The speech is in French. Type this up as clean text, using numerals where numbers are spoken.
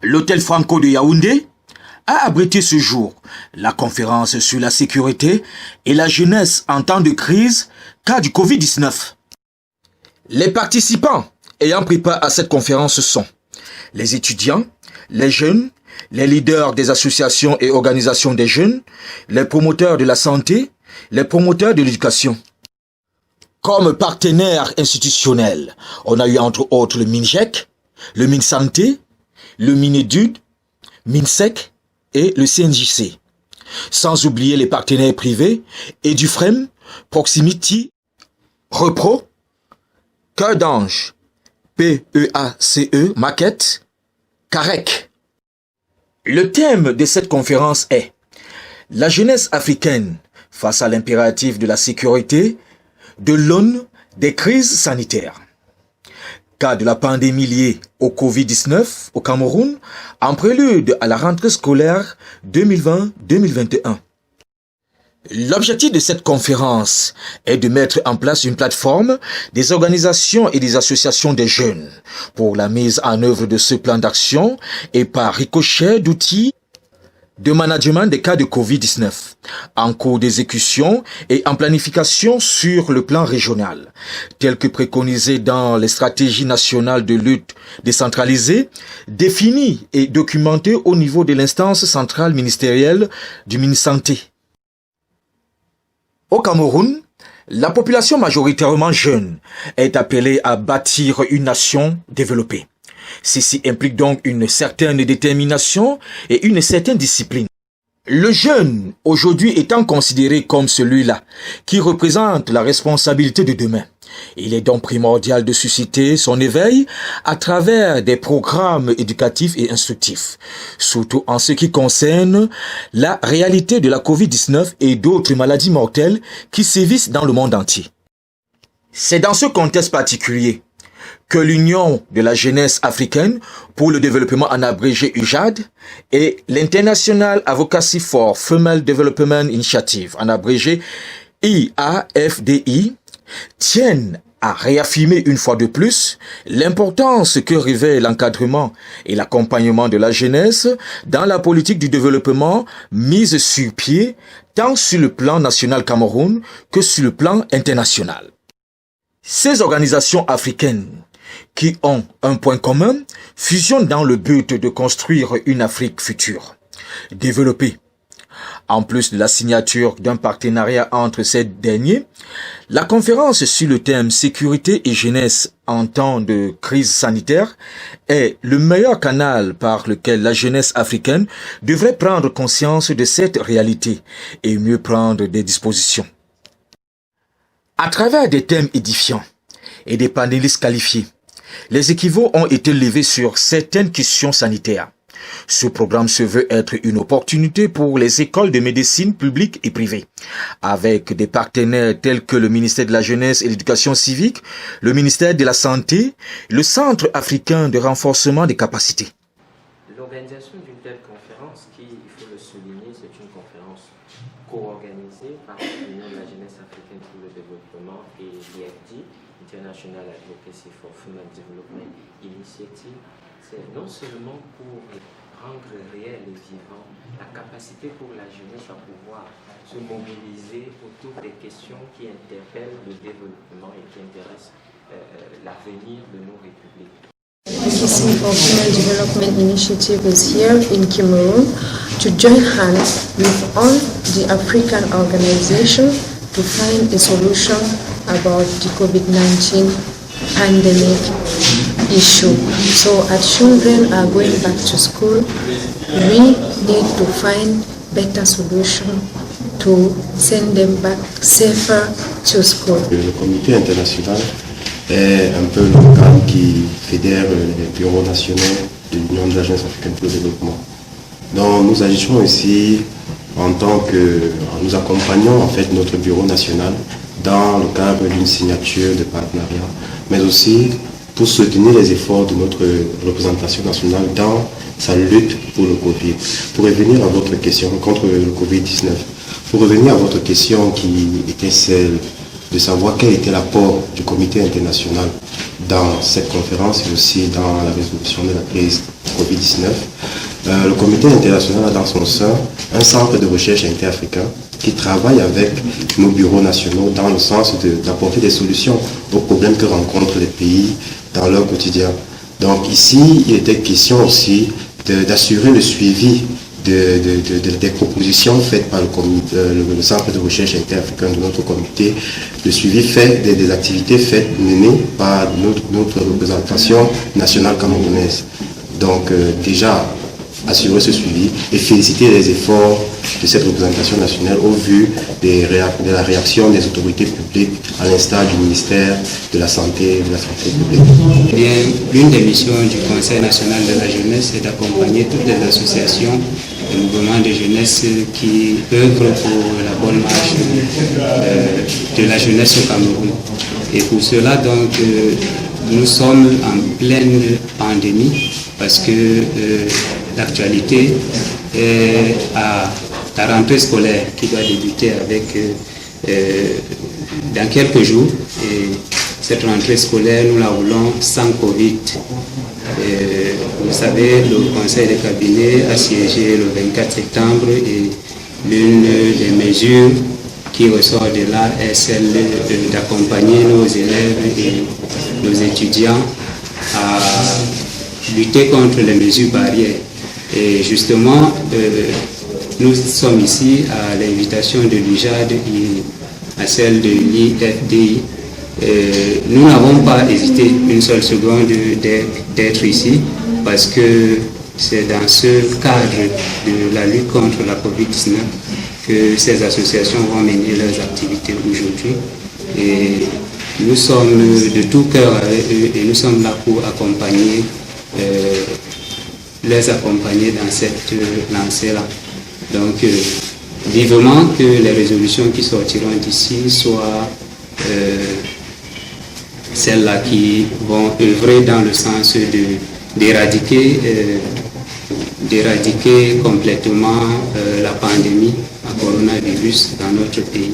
L'hôtel Franco de Yaoundé a abrité ce jour la conférence sur la sécurité et la jeunesse en temps de crise cas du Covid-19. Les participants ayant pris part à cette conférence sont les étudiants, les jeunes, les leaders des associations et organisations des jeunes, les promoteurs de la santé, les promoteurs de l'éducation. Comme partenaires institutionnels, on a eu entre autres le MINJEC, le MINSanté, le MINEDUD, MINSEC et le CNJC. Sans oublier les partenaires privés, EduFrem, Proximity, Repro, Cœur d'Ange, PEACE, Maquette, CAREC. Le thème de cette conférence est « La jeunesse africaine face à l'impératif de la sécurité de l'aune des crises sanitaires ». Cas de la pandémie liée au Covid-19 au Cameroun en prélude à la rentrée scolaire 2020-2021. L'objectif de cette conférence est de mettre en place une plateforme des organisations et des associations des jeunes pour la mise en œuvre de ce plan d'action et par ricochet d'outils de management des cas de Covid-19, en cours d'exécution et en planification sur le plan régional, tel que préconisé dans les stratégies nationales de lutte décentralisées, définies et documentées au niveau de l'instance centrale ministérielle du MINSanté. Au Cameroun, la population majoritairement jeune est appelée à bâtir une nation développée. Ceci implique donc une certaine détermination et une certaine discipline. Le jeune, aujourd'hui, étant considéré comme celui-là qui représente la responsabilité de demain. Il est donc primordial de susciter son éveil à travers des programmes éducatifs et instructifs, surtout en ce qui concerne la réalité de la Covid-19 et d'autres maladies mortelles qui sévissent dans le monde entier. C'est dans ce contexte particulier que l'Union de la jeunesse africaine pour le développement en abrégé UJAD et l'International Advocacy for Female Development Initiative en abrégé IAFDI tiennent à réaffirmer une fois de plus l'importance que revêt l'encadrement et l'accompagnement de la jeunesse dans la politique du développement mise sur pied tant sur le plan national Cameroun que sur le plan international. Ces organisations africaines qui ont un point commun fusionnent dans le but de construire une Afrique future, développée. En plus de la signature d'un partenariat entre ces derniers, la conférence sur le thème sécurité et jeunesse en temps de crise sanitaire est le meilleur canal par lequel la jeunesse africaine devrait prendre conscience de cette réalité et mieux prendre des dispositions. À travers des thèmes édifiants et des panélistes qualifiés, les équivaux ont été levés sur certaines questions sanitaires. Ce programme se veut être une opportunité pour les écoles de médecine publiques et privées, avec des partenaires tels que le ministère de la Jeunesse et de l'Éducation civique, le ministère de la Santé, le Centre africain de renforcement des capacités. L'organisation d'une telle conférence, qui, il faut le souligner, c'est une conférence co-organisée par l'Union de la jeunesse africaine pour le développement et l'IFD, International Advocacy for Female Development Initiative, c'est non seulement pour rendre réel et vivant la capacité pour la jeunesse à pouvoir se mobiliser autour des questions qui interpellent le développement et qui intéressent l'avenir de nos républiques. Advocacy for Female Development Initiative is here in Cameroon to join hands with all the African organizations to find a solution about the COVID-19 pandemic issue. So as children are going back to school, we need to find better solution to send them back safer to school. Le comité international est un peu l'organe qui fédère les bureaux nationaux de l'Union de la jeunesse africaine pour le développement. Donc nous agissons ici en tant que nous accompagnons en fait notre bureau national dans le cadre d'une signature de partenariat, mais aussi pour soutenir les efforts de notre représentation nationale dans sa lutte pour le Covid. Pour revenir à votre question contre le Covid-19, pour revenir à votre question qui était celle de savoir quel était l'apport du comité international dans cette conférence et aussi dans la résolution de la crise Covid-19. Le comité international a dans son sein un centre de recherche interafricain qui travaille avec nos bureaux nationaux dans le sens d'apporter des solutions aux problèmes que rencontrent les pays dans leur quotidien. Donc ici, il était question aussi d'assurer le suivi des propositions faites par le centre de recherche interafricain de notre comité, le suivi fait des activités menées par notre représentation nationale camerounaise. Donc déjà, assurer ce suivi et féliciter les efforts de cette représentation nationale au vu de la réaction des autorités publiques à l'instar du ministère de la Santé et de la Santé publique. Bien, l'une des missions du Conseil national de la jeunesse est d'accompagner toutes les associations et mouvements de jeunesse qui œuvrent pour la bonne marche de la jeunesse au Cameroun. Et pour cela, donc, nous sommes en pleine pandémie parce que l'actualité est à la rentrée scolaire qui doit débuter avec dans quelques jours. Et cette rentrée scolaire, nous la voulons sans Covid. Vous savez, le conseil de cabinet a siégé le 24 septembre et l'une des mesures qui ressort de là est celle d'accompagner nos élèves et nos étudiants à lutter contre les mesures barrières. Et justement, nous sommes ici à l'invitation de l'UJAD et à celle de l'IFDI. Nous n'avons pas hésité une seule seconde d'être ici parce que c'est dans ce cadre de la lutte contre la Covid-19 que ces associations vont mener leurs activités aujourd'hui. Et nous sommes de tout cœur avec eux et nous sommes là pour accompagner, les accompagner dans cette lancée-là. Donc, vivement que les résolutions qui sortiront d'ici soient celles-là qui vont œuvrer dans le sens d'éradiquer complètement la pandémie à coronavirus dans notre pays.